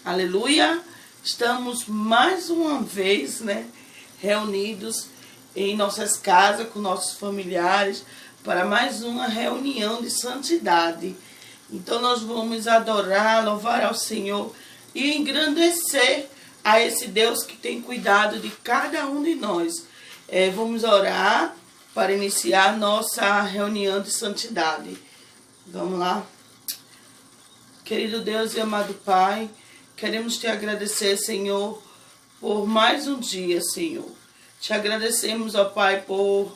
Aleluia! Estamos mais uma vez, reunidos em nossas casas, com nossos familiares, para mais uma reunião de santidade. Então nós vamos adorar, louvar ao Senhor e engrandecer a esse Deus que tem cuidado de cada um de nós. Vamos orar para iniciar nossa reunião de santidade. Vamos lá. Querido Deus e amado Pai, queremos te agradecer, Senhor, por mais um dia, Senhor. Te agradecemos, ó Pai, por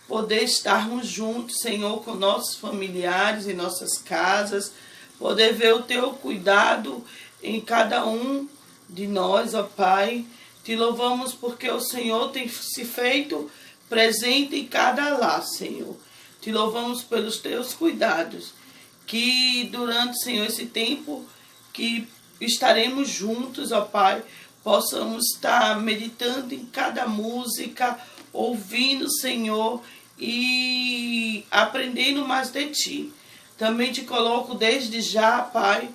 poder estarmos juntos, Senhor, com nossos familiares em nossas casas, poder ver o teu cuidado em cada um de nós, ó Pai. Te louvamos porque o Senhor tem se feito presente em cada lar, Senhor. Te louvamos pelos teus cuidados. Que durante, Senhor, esse tempo que estaremos juntos, ó Pai, possamos estar meditando em cada música, ouvindo, Senhor, e aprendendo mais de Ti. Também te coloco desde já, Pai,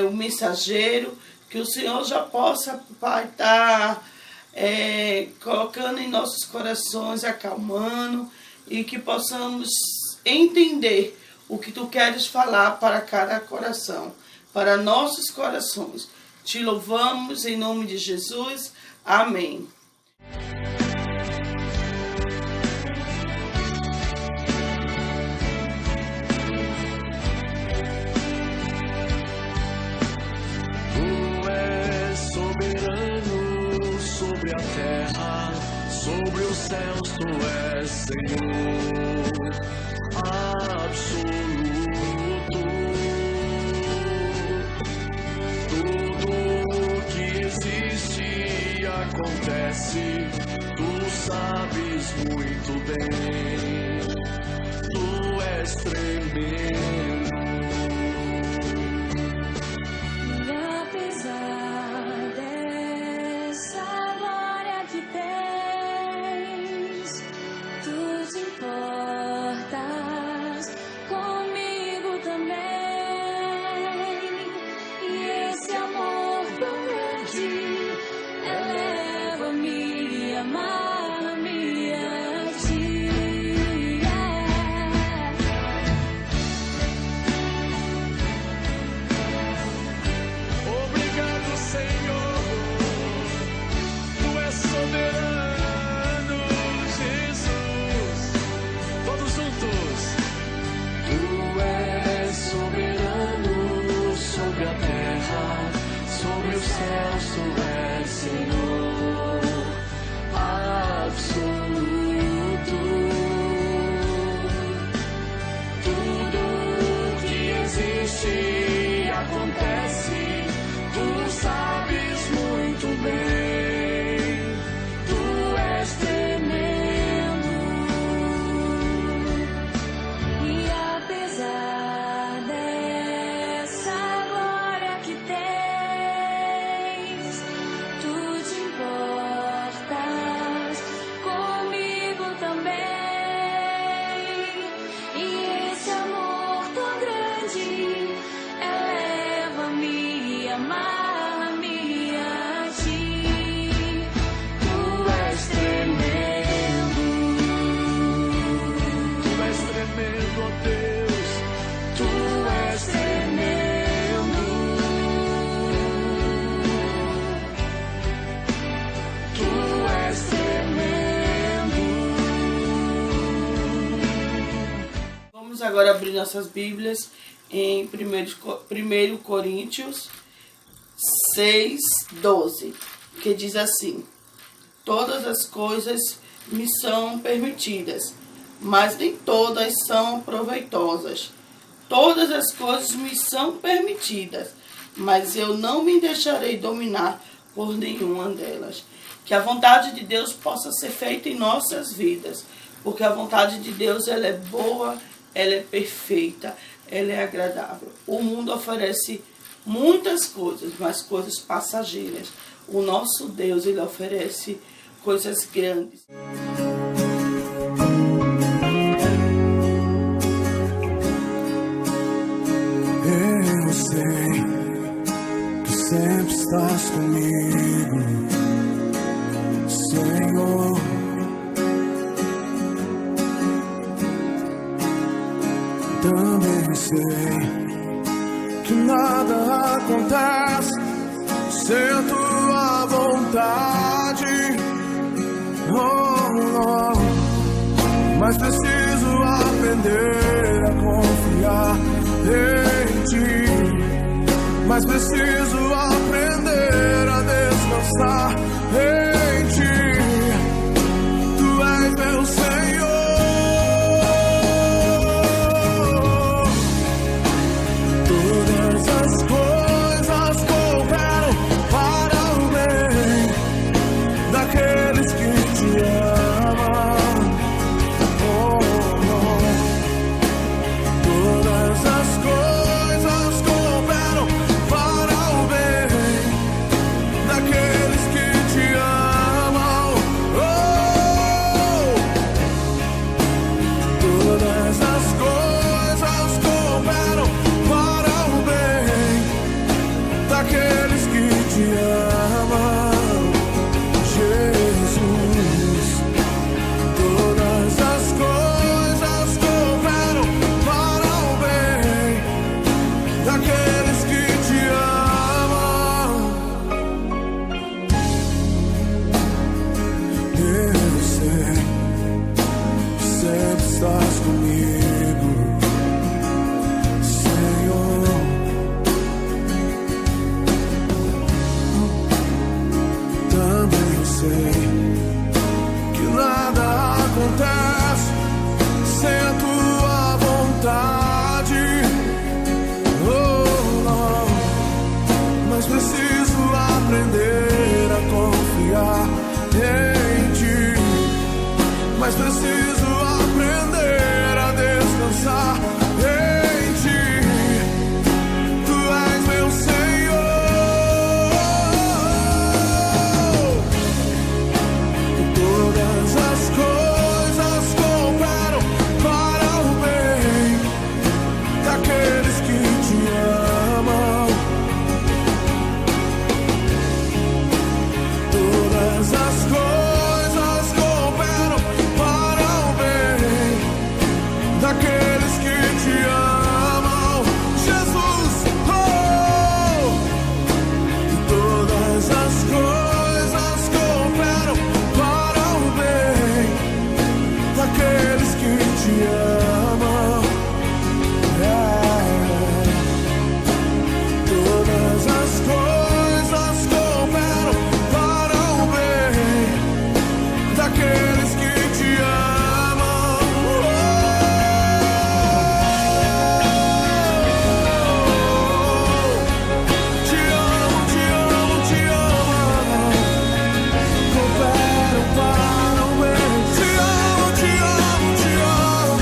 o mensageiro, que o Senhor já possa, Pai, estar colocando em nossos corações, acalmando, e que possamos entender o que Tu queres falar para cada coração, para nossos corações. Te louvamos em nome de Jesus. Amém. Tu és soberano sobre a terra, sobre os céus, Tu és Senhor absoluto. Tudo que existe acontece, Tu sabes muito bem. Tu és tremendo. E apesar dessa glória que tens, Tu te importas comigo também. E esse amor tão grande eleva-me, amar-me a Ti. Obrigado, Senhor. Tu és soberano, Jesus. Todos juntos. Tu és soberano sobre a terra, sobre os céus, Tu és Senhor absoluto. Tudo que existe acontece, Tu sabes muito bem. Tu és tremendo. E apesar dessa glória que tens, Tu te importas comigo também. E esse amor tão grande eleva-me, amar-me a Ti. Tu és tremendo. Tu és tremendo, ó Deus. Tu és tremendo. Tu és tremendo. Vamos agora abrir nossas Bíblias em 1 Coríntios 6:12, que diz assim: todas as coisas me são permitidas, mas nem todas são proveitosas. Todas as coisas me são permitidas, mas eu não me deixarei dominar por nenhuma delas. Que a vontade de Deus possa ser feita em nossas vidas, porque a vontade de Deus, ela é boa, ela é perfeita, ela é agradável. O mundo oferece muitas coisas, mas coisas passageiras. O nosso Deus, Ele oferece coisas grandes. Eu sei que o comigo, Senhor. Também sei que nada acontece sem a tua vontade. Mas preciso aprender a confiar em ti. Mas preciso aprender a descansar em ti. Tu és meu Senhor. Todas as coisas cooperam para o bem daqueles que te amam. Todas as coisas cooperam para o bem daqueles que te amam. Todas as coisas cooperam para o bem daqueles que te amam, Jesus. Todas as coisas cooperam para o bem daqueles que te amam. Eu sei que sempre estás comigo, Senhor. Também sei que nada acontece sem a tua vontade. Mas preciso aprender a confiar em ti. Mas preciso aprender a descansar em ti. Tu és meu Senhor. Todas as coisas cooperam para o bem daqueles que te amam. Todas as coisas cooperam para o bem daqueles que te amam, Jesus. Todas as coisas cooperam para o bem daqueles que te amam. Todas as coisas cooperam para o bem daqueles que te amam. Te amo, te amo, te amo. Cooperam para o bem. Te amo, te amo, te amo.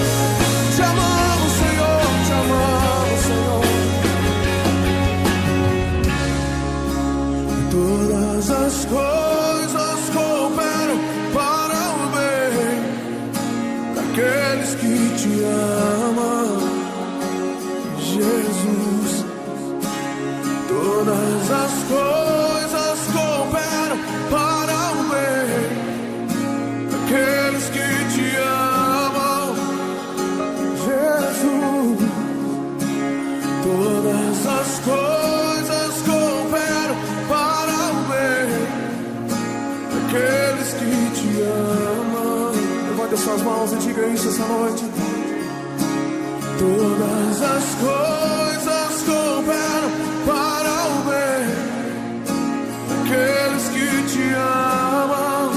Te amamos, Senhor, te amamos, Senhor. Todas as coisas cooperam para o bem daqueles que te amam, Jesus. Todas as coisas cooperam para o bem daqueles que te amam, Jesus. Todas as coisas cooperam para o bem daqueles que te amam. Levante as suas mãos e diga isso essa noite. Todas as coisas cooperam para o bem daqueles que te amam.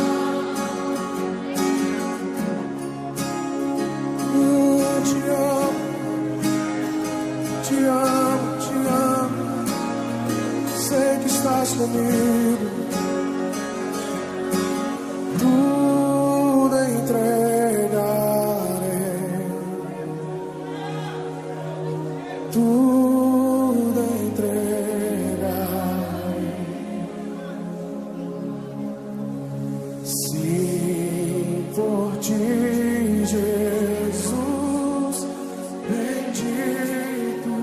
Te amo, te amo, te amo. Sei que estás comigo. Tudo entregarei. Tudo entregarei. Se por ti, Jesus, bendito,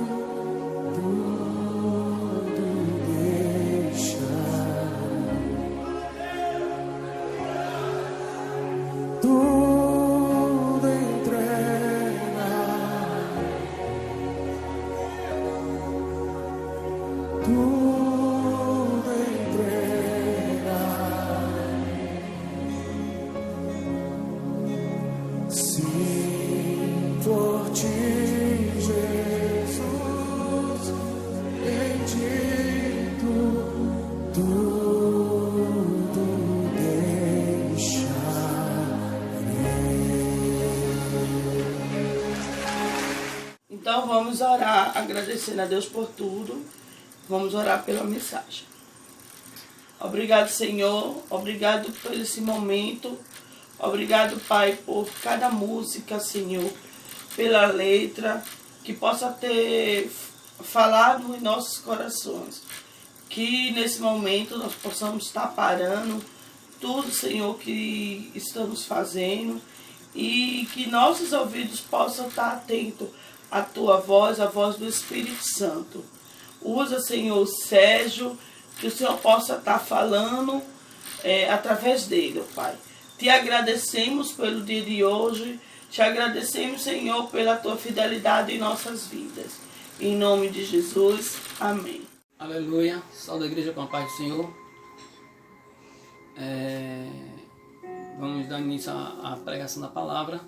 tudo deixarei. Então vamos orar, agradecendo a Deus por tudo. Vamos orar pela mensagem. Obrigado, Senhor. Obrigado por esse momento. Obrigado, Pai, por cada música, Senhor. Pela letra. Que possa ter falado em nossos corações. Que nesse momento nós possamos estar parando tudo, Senhor, que estamos fazendo. E que nossos ouvidos possam estar atentos à Tua voz, à voz do Espírito Santo. Usa, Senhor, o Sérgio, que o Senhor possa estar falando através dele, Pai. Te agradecemos pelo dia de hoje. Te agradecemos, Senhor, pela Tua fidelidade em nossas vidas. Em nome de Jesus. Amém. Aleluia. Salve a igreja com a paz do Senhor. Vamos dar início à pregação da palavra,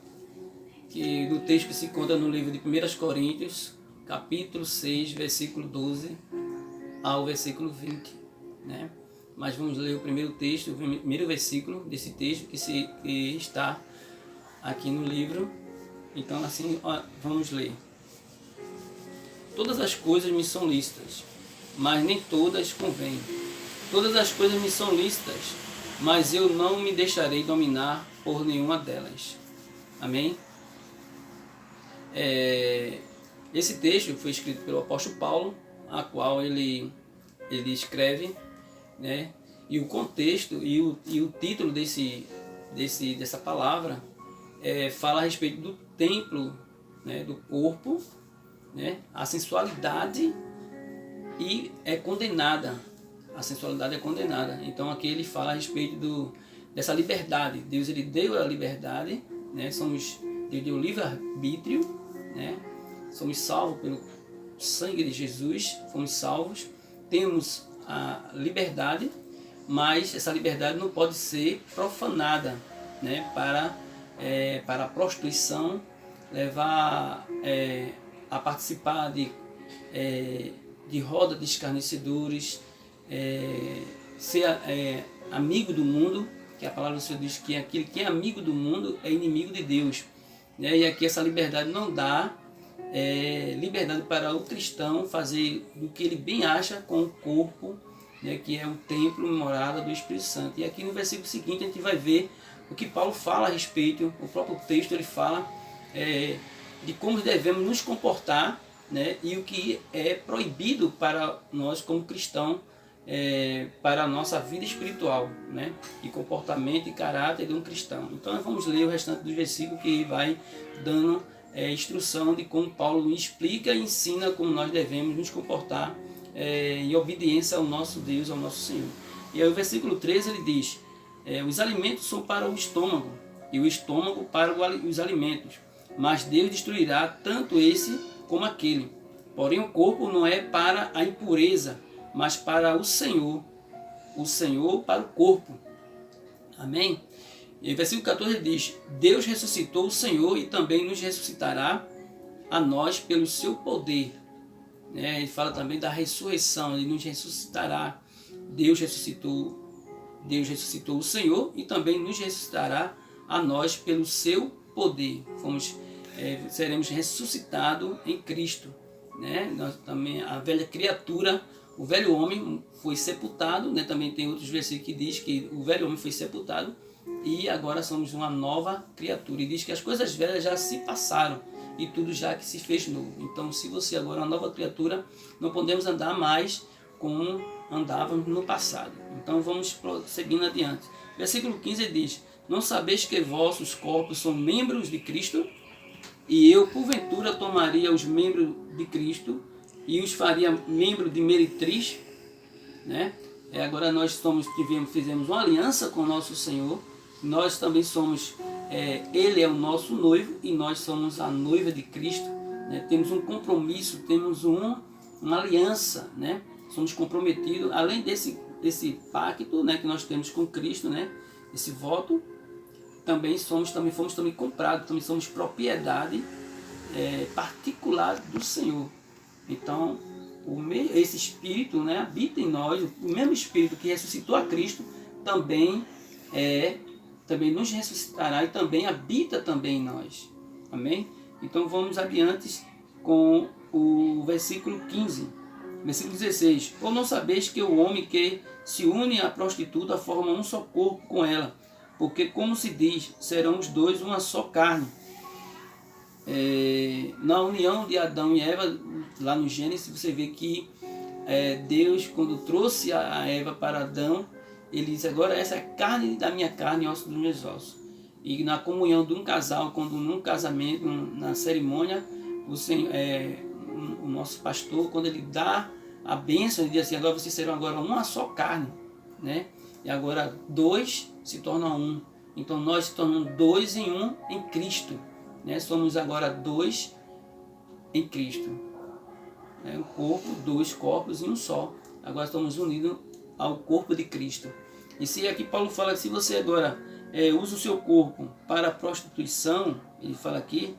que do texto que se conta no livro de 1 Coríntios, capítulo 6, versículo 12 ao versículo 20, né? Mas vamos ler o primeiro texto, o primeiro versículo desse texto que está aqui no livro. Então assim, vamos ler. Todas as coisas me são lícitas, mas nem todas convêm. Todas as coisas me são lícitas, mas eu não me deixarei dominar por nenhuma delas. Amém? Esse texto foi escrito pelo apóstolo Paulo, a qual ele escreve, né? E o contexto e o título dessa palavra fala a respeito do templo, né? Do corpo, né? A sensualidade é condenada. A sensualidade é condenada. Então aqui ele fala a respeito dessa liberdade. Deus ele deu a liberdade, né? Deus deu o livre-arbítrio, né? Somos salvos pelo sangue de Jesus, fomos salvos, temos a liberdade, mas essa liberdade não pode ser profanada, né? Para a prostituição, levar a participar de roda de escarnecedores, ser amigo do mundo, que a palavra do Senhor diz que aquele que é amigo do mundo é inimigo de Deus, né? E aqui essa liberdade não dá liberdade para o cristão fazer do que ele bem acha com o corpo, né? Que é o templo, morada do Espírito Santo. E aqui no versículo seguinte a gente vai ver o que Paulo fala a respeito. O próprio texto ele fala de como devemos nos comportar, né? E o que é proibido para nós como cristão, para a nossa vida espiritual, né? E comportamento e caráter de um cristão. Então nós vamos ler o restante do versículo, que vai dando instrução de como Paulo explica e ensina como nós devemos nos comportar em obediência ao nosso Deus, ao nosso Senhor. E aí o versículo 13 ele diz: os alimentos são para o estômago e o estômago para os alimentos, mas Deus destruirá tanto esse como aquele. Porém o corpo não é para a impureza, mas para o Senhor para o corpo. Amém? E o versículo 14 diz: Deus ressuscitou o Senhor e também nos ressuscitará a nós pelo seu poder. Ele fala também da ressurreição, ele nos ressuscitará. Deus ressuscitou o Senhor e também nos ressuscitará a nós pelo seu poder. Seremos ressuscitados em Cristo, né? Nós também, a velha criatura, o velho homem foi sepultado, né? Também tem outros versículos que diz que o velho homem foi sepultado e agora somos uma nova criatura. E diz que as coisas velhas já se passaram e tudo já que se fez novo. Então, se você agora é uma nova criatura, não podemos andar mais como andávamos no passado. Então, vamos seguindo adiante. Versículo 15 diz: Não sabeis que vossos corpos são membros de Cristo? E eu, porventura, tomaria os membros de Cristo e os faria membro de meretriz, né? Agora nós fizemos uma aliança com o nosso Senhor. Nós também somos, Ele é o nosso noivo e nós somos a noiva de Cristo, né? Temos um compromisso, temos uma aliança, né? Somos comprometidos, além desse pacto, né, que nós temos com Cristo, né? Esse voto, fomos comprados, também somos propriedade particular do Senhor. Então, esse Espírito, né, habita em nós, o mesmo Espírito que ressuscitou a Cristo também nos ressuscitará e também habita também em nós. Amém? Então vamos adiante com o versículo 15, versículo 16. Ou não sabeis que o homem que se une à prostituta forma um só corpo com ela? Porque, como se diz, serão os dois uma só carne. Na união de Adão e Eva, lá no Gênesis, você vê que Deus, quando trouxe a Eva para Adão, ele disse: agora essa é carne da minha carne e osso dos meus ossos. E na comunhão de um casal, quando num casamento, na cerimônia, o nosso pastor, quando ele dá a bênção, ele diz assim: agora vocês serão agora uma só carne, né? E agora dois se tornam um. Então nós se tornamos dois em um em Cristo, né? Somos agora dois em Cristo. O corpo, dois corpos em um só. Agora estamos unidos ao corpo de Cristo. E se aqui Paulo fala que se você agora usa o seu corpo para a prostituição, ele fala aqui,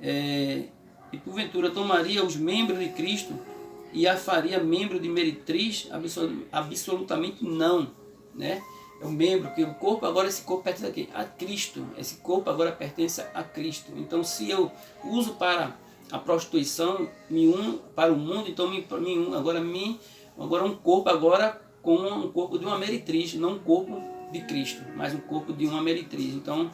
e porventura tomaria os membros de Cristo e a faria membro de meretriz? Absolutamente não, né? É um membro, que o corpo agora, esse corpo pertence a quem? A Cristo. Esse corpo agora pertence a Cristo. Então, se eu uso para a prostituição, me uno para o mundo, então me uno agora um corpo agora com um corpo de uma meretriz, não um corpo de Cristo, mas um corpo de uma meretriz. Então,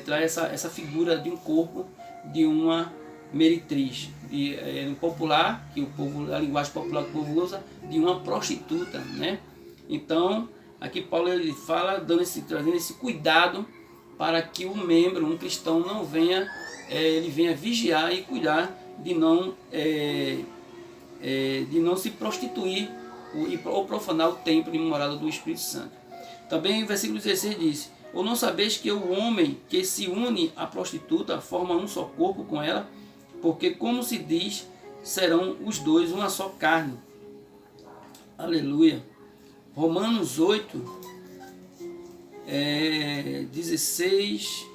traz essa figura de um corpo de uma meretriz, no popular, que a linguagem popular que o povo usa, de uma prostituta, né? Então, aqui Paulo ele fala, trazendo esse cuidado para que o membro, um cristão, não venha, ele venha vigiar e cuidar de não se prostituir ou profanar o templo e morada do Espírito Santo. Também o versículo 16 diz: ou não sabeis que o homem que se une à prostituta forma um só corpo com ela? Porque, como se diz, serão os dois uma só carne. Aleluia. Romanos 8, 16.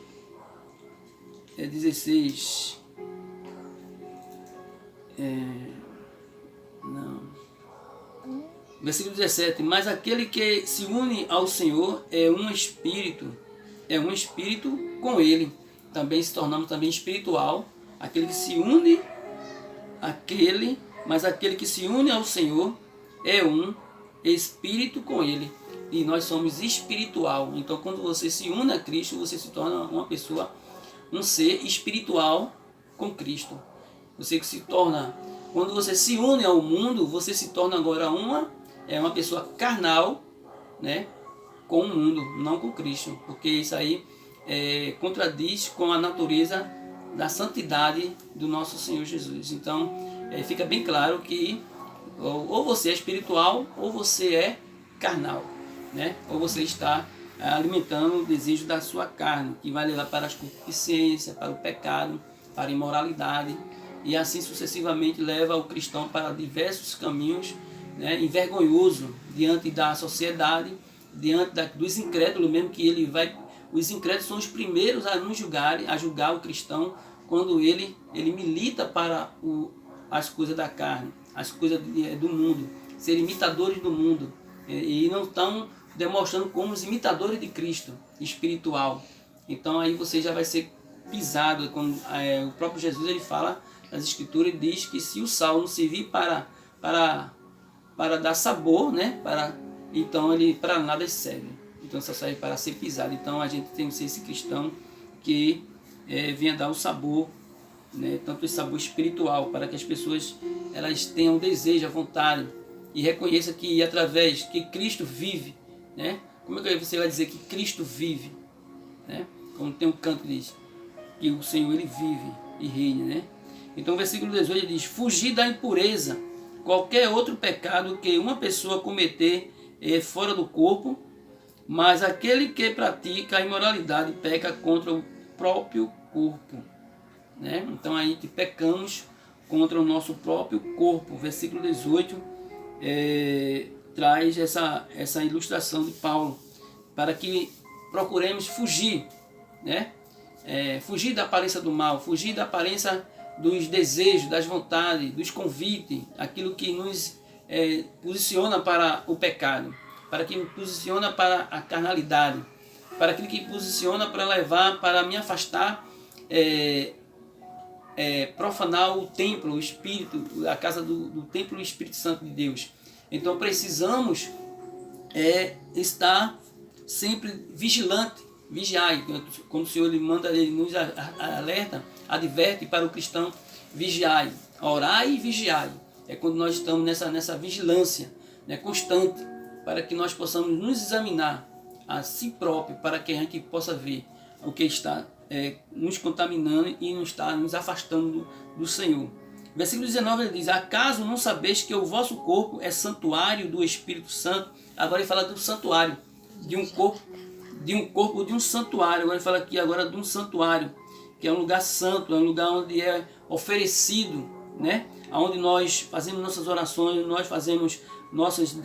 Versículo 17. Mas aquele que se une ao Senhor é um espírito com ele. Também se tornamos também espiritual. Aquele que se une mas aquele que se une ao Senhor é um espírito com ele. E nós somos espiritual. Então, quando você se une a Cristo, você se torna uma pessoa, um ser espiritual com Cristo. Você que se torna, quando você se une ao mundo, você se torna agora uma pessoa carnal, né, com o mundo, não com Cristo, porque isso aí contradiz com a natureza da santidade do nosso Senhor Jesus. Então, fica bem claro que ou você é espiritual ou você é carnal, né? Ou você está alimentando o desejo da sua carne, que vai levar para a concupiscência, para o pecado, para a imoralidade, e assim sucessivamente leva o cristão para diversos caminhos, né, envergonhoso diante da sociedade, diante dos incrédulos mesmo, que os incrédulos são os primeiros a julgar o cristão quando ele milita para as coisas da carne, as coisas do mundo, ser imitadores do mundo, e não estão demonstrando como os imitadores de Cristo espiritual. Então aí você já vai ser pisado, como o próprio Jesus ele fala nas Escrituras, ele diz que se o sal não servir para dar sabor, né, então ele para nada serve. Então só serve para ser pisado. Então a gente tem que ser esse cristão que venha dar o sabor, né, tanto esse sabor espiritual, para que as pessoas elas tenham desejo, a vontade, e reconheça que através que Cristo vive, né? Como é que você vai dizer que Cristo vive, né? Como tem um canto que diz que o Senhor ele vive e reina, né? Então o versículo 18 diz: fugir da impureza. Qualquer outro pecado que uma pessoa cometer é fora do corpo, mas aquele que pratica a imoralidade peca contra o próprio corpo, né? Então aí pecamos contra o nosso próprio corpo. Versículo 18 traz essa ilustração de Paulo, para que procuremos fugir, né? Fugir da aparência do mal, fugir da aparência dos desejos, das vontades, dos convites, aquilo que nos posiciona para o pecado, para que me posiciona para a carnalidade, para aquilo que posiciona para levar, para me afastar profanar o templo, o Espírito, a casa do templo do Espírito Santo de Deus. Então precisamos estar sempre vigilante, vigiai, como o Senhor ele manda, ele nos alerta, adverte para o cristão: vigiai, orai e vigiai. É quando nós estamos nessa vigilância, né, constante, para que nós possamos nos examinar a si próprio, para que a gente possa ver o que está nos contaminando e não está nos afastando do Senhor. Versículo 19 ele diz: acaso não sabeis que o vosso corpo é santuário do Espírito Santo? Agora ele fala do santuário, de um corpo de um santuário. Agora ele fala aqui agora de um santuário, que é um lugar santo, é um lugar onde é oferecido, né? Onde nós fazemos nossas orações, nós fazemos nossas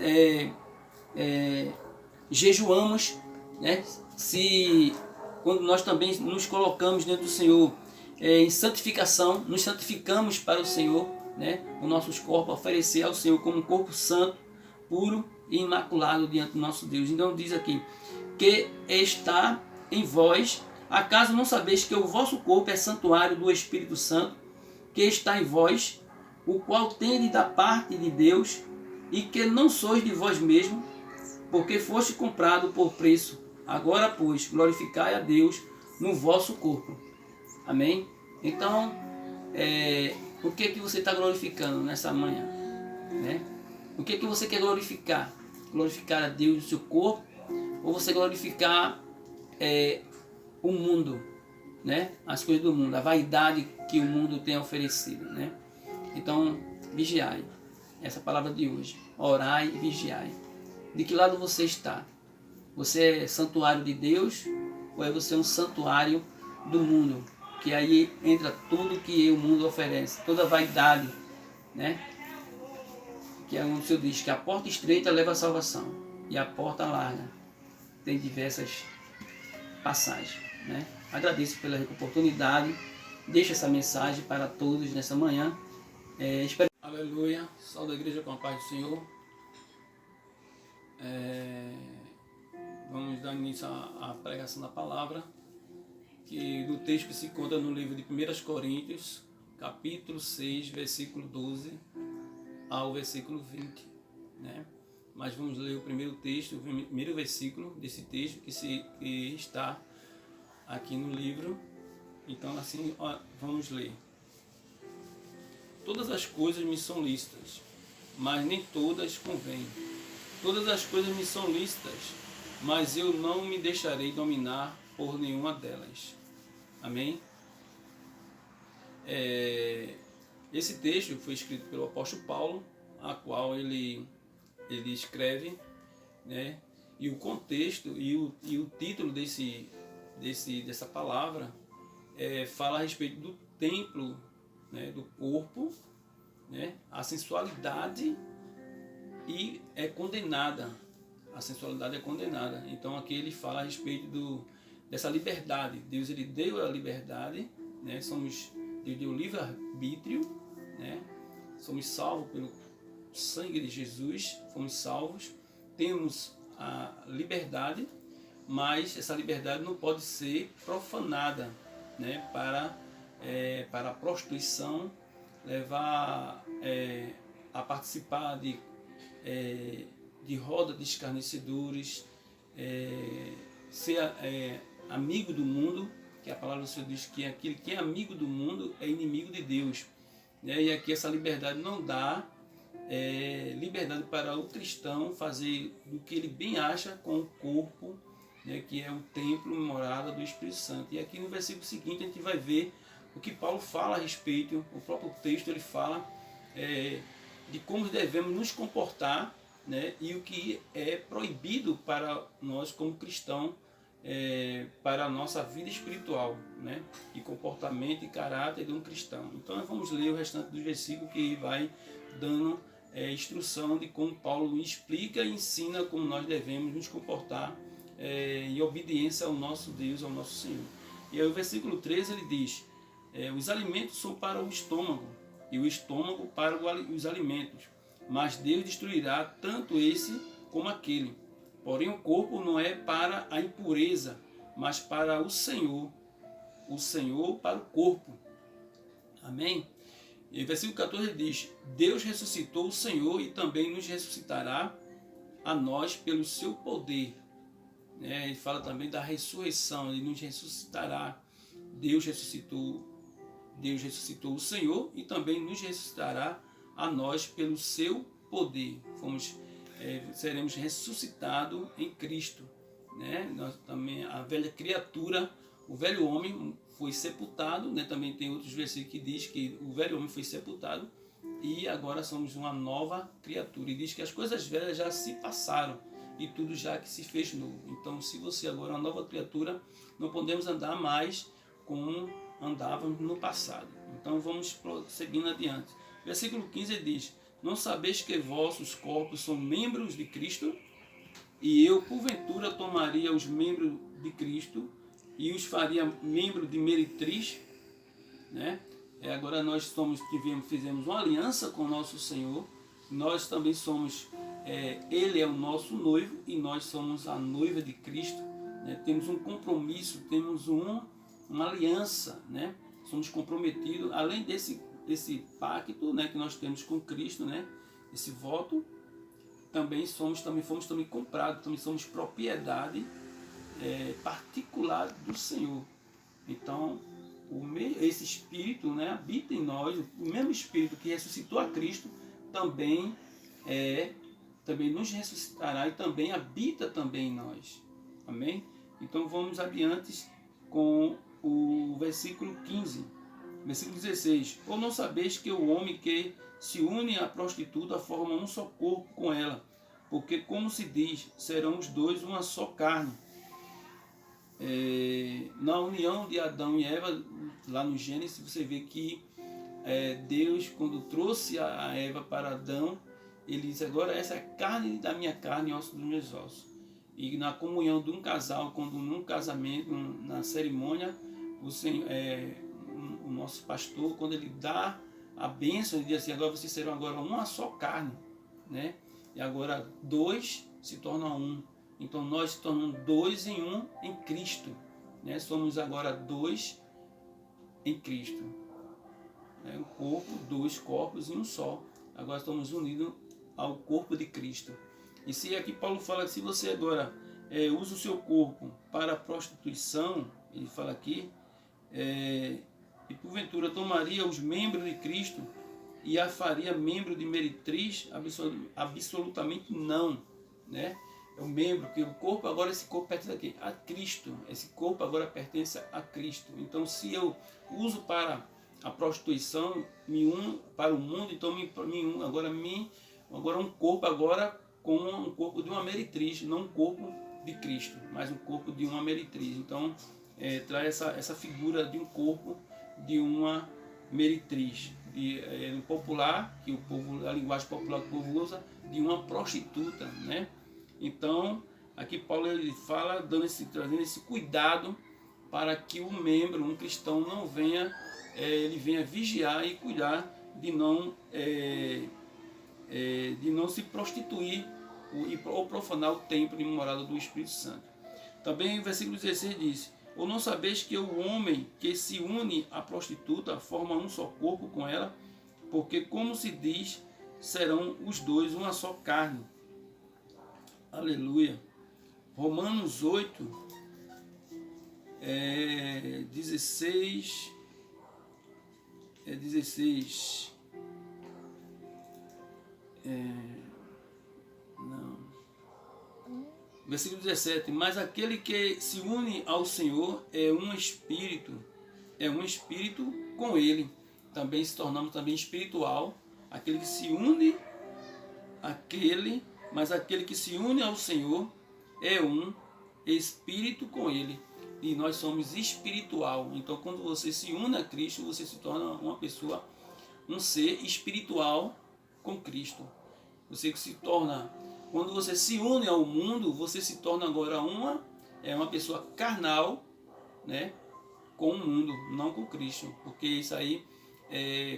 jejuamos, né? Quando nós também nos colocamos dentro do Senhor em santificação, nos santificamos para o Senhor, né? Os nossos corpos, oferecer ao Senhor como um corpo santo, puro e imaculado diante do nosso Deus. Então diz aqui: que está em vós, acaso não sabeis que o vosso corpo é santuário do Espírito Santo, que está em vós, o qual tendes da parte de Deus, e que não sois de vós mesmos, porque foste comprado por preço. Agora, pois, glorificai a Deus no vosso corpo. Amém? Então, o que é que você está glorificando nessa manhã? Né? O que é que você quer glorificar? Glorificar a Deus no seu corpo? Ou você glorificar o mundo, né? As coisas do mundo, a vaidade que o mundo tem oferecido, né? Então, vigiai. Essa palavra de hoje. Orai e vigiai. De que lado você está? Você é santuário de Deus ou é você um santuário do mundo? Que aí entra tudo que o mundo oferece, toda a vaidade, né? Que é onde o Senhor diz que a porta estreita leva à salvação e a porta larga tem diversas passagens, né? Agradeço pela oportunidade. Deixo essa mensagem para todos nessa manhã. Aleluia. Salve a igreja com a paz do Senhor. Vamos dar início à pregação da palavra, que do texto que se encontra no livro de 1 Coríntios, capítulo 6, versículo 12 ao versículo 20, né? Mas vamos ler o primeiro texto, o primeiro versículo desse texto que está aqui no livro. Então assim, vamos ler. Todas as coisas me são lícitas, mas nem todas convêm. Todas as coisas me são lícitas, mas eu não me deixarei dominar por nenhuma delas. Amém? Esse texto foi escrito pelo apóstolo Paulo, a qual ele escreve, né? E o contexto e o título dessa palavra fala a respeito do templo, né? Do corpo, né? A sensualidade e é condenada. A sensualidade é condenada. Então aqui ele fala a respeito dessa liberdade. Deus ele deu a liberdade, né? Deus deu o livre-arbítrio, né? Somos salvos pelo sangue de Jesus, fomos salvos, temos a liberdade, mas essa liberdade não pode ser profanada, né? Para a prostituição, levar a participar de roda de escarnecedores, ser amigo do mundo, que a palavra do Senhor diz que aquele que é amigo do mundo é inimigo de Deus, né? E aqui essa liberdade não dá liberdade para o cristão fazer do que ele bem acha com o corpo, né? Que é o templo, morada do Espírito Santo. E aqui no versículo seguinte a gente vai ver o que Paulo fala a respeito, o próprio texto ele fala de como devemos nos comportar, né? E o que é proibido para nós como cristão, para a nossa vida espiritual, né? E comportamento e caráter de um cristão. Então nós vamos ler o restante do versículo que vai dando instrução de como Paulo explica e ensina como nós devemos nos comportar em obediência ao nosso Deus, ao nosso Senhor. E aí o versículo 13 ele diz: os alimentos são para o estômago e o estômago para os alimentos, mas Deus destruirá tanto esse como aquele. Porém o corpo não é para a impureza, mas para o Senhor para o corpo. Amém? E o versículo 14 diz: Deus ressuscitou o Senhor e também nos ressuscitará a nós pelo seu poder. Ele fala também da ressurreição, ele nos ressuscitará. Deus ressuscitou o Senhor e também nos ressuscitará a nós pelo seu poder. Seremos ressuscitados em Cristo. Nós também, a velha criatura, o velho homem foi sepultado, também tem outros versículos que diz que o velho homem foi sepultado e agora somos uma nova criatura. E diz que as coisas velhas já se passaram e tudo já que se fez novo. Então, se você agora é uma nova criatura, não podemos andar mais como andávamos no passado. Então, vamos prosseguindo adiante. Versículo 15 diz: Não sabeis que vossos corpos são membros de Cristo? E eu, porventura, tomaria os membros de Cristo e os faria membro de meretriz, Agora nós fizemos uma aliança com o nosso Senhor, nós também somos, Ele é o nosso noivo e nós somos a noiva de Cristo, Temos um compromisso, temos uma aliança, Somos comprometidos, além desse pacto, que nós temos com Cristo, esse voto, fomos comprados, também somos propriedade particular do Senhor. Então, esse Espírito habita em nós, o mesmo Espírito que ressuscitou a Cristo também nos ressuscitará e também habita também em nós. Amém? Então vamos adiante com o versículo 15. Versículo 16. Ou não sabeis que o homem que se une à prostituta forma um só corpo com ela? Porque, como se diz, serão os dois uma só carne. Na união de Adão e Eva, lá no Gênesis, você vê que Deus, quando trouxe a Eva para Adão, ele disse: agora essa é carne da minha carne e osso dos meus ossos. E na comunhão de um casal, quando num casamento, na cerimônia, o nosso pastor, quando ele dá a bênção, ele diz assim: agora vocês serão agora uma só carne, E agora dois se tornam um. Então nós se tornamos dois em um em Cristo, Somos agora dois em Cristo, Um corpo, dois corpos em um só. Agora estamos unidos ao corpo de Cristo. E se aqui Paulo fala que se você agora usa o seu corpo para a prostituição, ele fala aqui, e porventura tomaria os membros de Cristo e a faria membro de meretriz? Absolutamente não, É o membro, que o corpo agora, esse corpo pertence a quem? A Cristo. Esse corpo agora pertence a Cristo. Então, se eu uso para a prostituição, me uno para o mundo, então agora um corpo agora com um corpo de uma meretriz, não um corpo de Cristo, mas um corpo de uma meretriz. Então, traz essa figura de um corpo de uma meretriz, no popular, que a linguagem popular que o povo usa, de uma prostituta, Então, aqui Paulo ele fala, trazendo esse cuidado para que o membro, um cristão, não venha, ele venha vigiar e cuidar de não se prostituir ou profanar o templo de morada do Espírito Santo. Também o versículo 16 diz: ou não sabeis que o homem que se une à prostituta forma um só corpo com ela? Porque, como se diz, serão os dois uma só carne. Aleluia. Romanos 8, 16. Versículo 17. Mas aquele que se une ao Senhor é um espírito com ele. Também se tornamos também espiritual. Aquele que se une mas aquele que se une ao Senhor é um espírito com ele. E nós somos espiritual. Então, quando você se une a Cristo, você se torna uma pessoa, um ser espiritual com Cristo. Você que se torna, quando você se une ao mundo, você se torna agora uma pessoa carnal, com o mundo, não com Cristo. Porque isso aí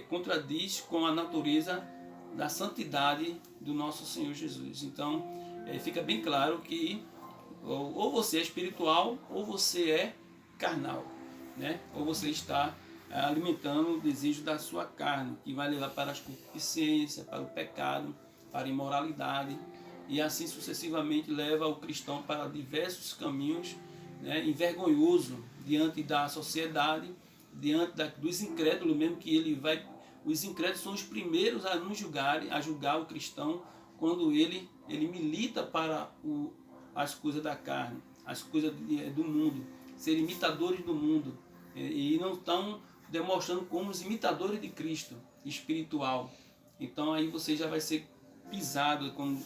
contradiz com a natureza da santidade do nosso Senhor Jesus. Então, fica bem claro que ou você é espiritual ou você é carnal, ou você está alimentando o desejo da sua carne, que vai levar para a concupiscência, para o pecado, para a imoralidade, e assim sucessivamente leva o cristão para diversos caminhos, né, envergonhoso diante da sociedade, diante dos incrédulos mesmo, que ele vai. Os incrédulos são os primeiros a nos julgarem, a julgar o cristão quando ele milita para as coisas da carne, as coisas do mundo, ser imitadores do mundo, e não estão demonstrando como os imitadores de Cristo espiritual. Então aí você já vai ser pisado. Quando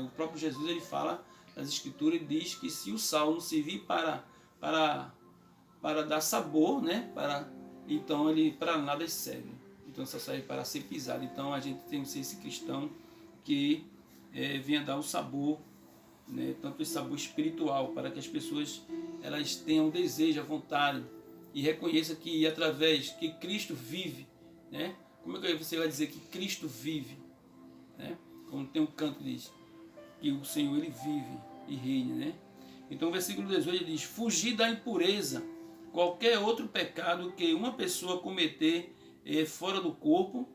o próprio Jesus ele fala nas Escrituras, ele diz que se o sal não servir para dar sabor, né, então ele para nada serve. Então só serve para ser pisado. Então a gente tem que ser esse cristão que venha dar o sabor, né, tanto esse sabor espiritual, para que as pessoas elas tenham o desejo, a vontade, e reconheça que através que Cristo vive, né? Como é que você vai dizer que Cristo vive, né? Como tem um canto que diz que o Senhor ele vive e reina, né? Então o versículo 18 diz: fugir da impureza. Qualquer outro pecado que uma pessoa cometer é fora do corpo,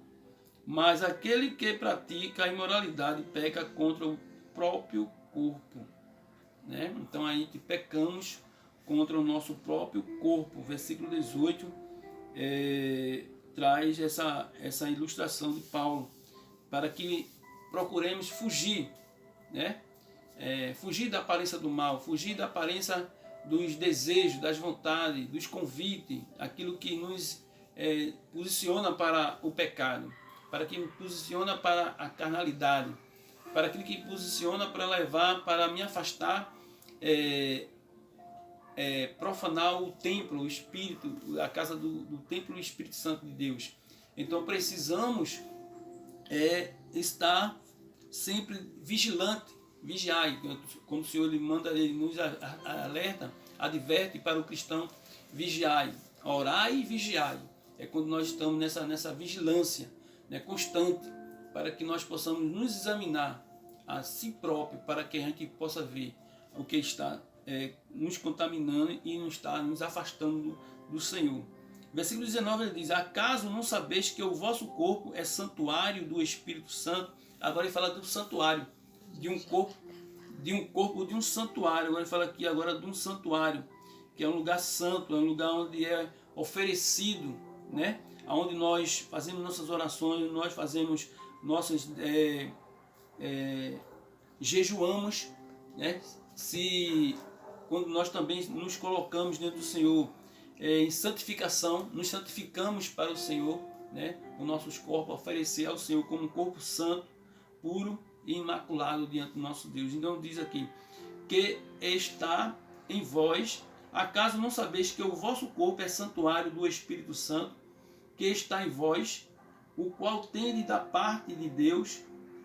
mas aquele que pratica a imoralidade peca contra o próprio corpo, né? Então aí pecamos contra o nosso próprio corpo. O versículo 18 traz essa ilustração de Paulo, para que procuremos fugir, né? Fugir da aparência do mal, fugir da aparência dos desejos, das vontades, dos convites, aquilo que nos posiciona para o pecado, para que nos posiciona para a carnalidade, para aquilo que posiciona para levar, para me afastar, profanar o templo, o Espírito, a casa do templo do Espírito Santo de Deus. Então precisamos estar sempre vigilante, vigiai, como o Senhor ele nos alerta, adverte para o cristão: vigiai, orai e vigiai. É quando nós estamos nessa vigilância, né, constante, para que nós possamos nos examinar a si próprio, para que a gente possa ver o que está nos contaminando e não está nos afastando do Senhor. Versículo 19 ele diz: acaso não sabeis que o vosso corpo é santuário do Espírito Santo? Agora ele fala do santuário, de um corpo de um santuário. Agora ele fala aqui agora de um santuário, que é um lugar santo, é um lugar onde é oferecido, né? Onde nós fazemos nossas orações, nós fazemos nossas jejuamos, né? Quando nós também nos colocamos dentro do Senhor em santificação, nos santificamos para o Senhor, né? Os nossos corpos oferecer ao Senhor como um corpo santo, puro e imaculado diante do nosso Deus. Então diz aqui que está em vós. Acaso não sabeis que o vosso corpo é santuário do Espírito Santo, que está em vós, o qual tendes da parte de Deus,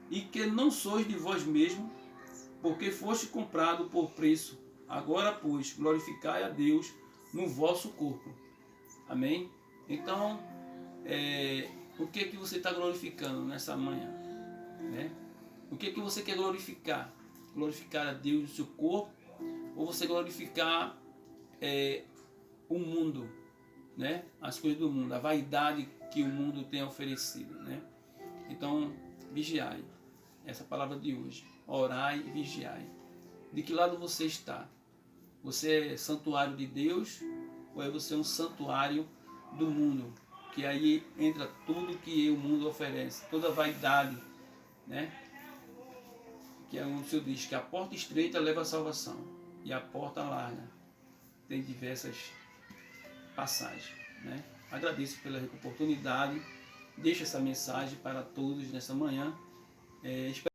e que não sois de vós mesmos, porque foste comprado por preço. Agora, pois, glorificai a Deus no vosso corpo. Amém? Então, o que é que você está glorificando nessa manhã, né? O que é que você quer glorificar? Glorificar a Deus no seu corpo, ou você glorificar o mundo, né? As coisas do mundo, a vaidade que o mundo tem oferecido, né? Então, vigiai. Essa palavra de hoje: orai e vigiai. De que lado você está? Você é santuário de Deus, ou é você um santuário do mundo? Que aí entra tudo que o mundo oferece, toda a vaidade, né? Que é o Senhor diz que a porta estreita leva à salvação, e a porta larga tem diversas passagens, né? Agradeço pela oportunidade. Deixo essa mensagem para todos nessa manhã.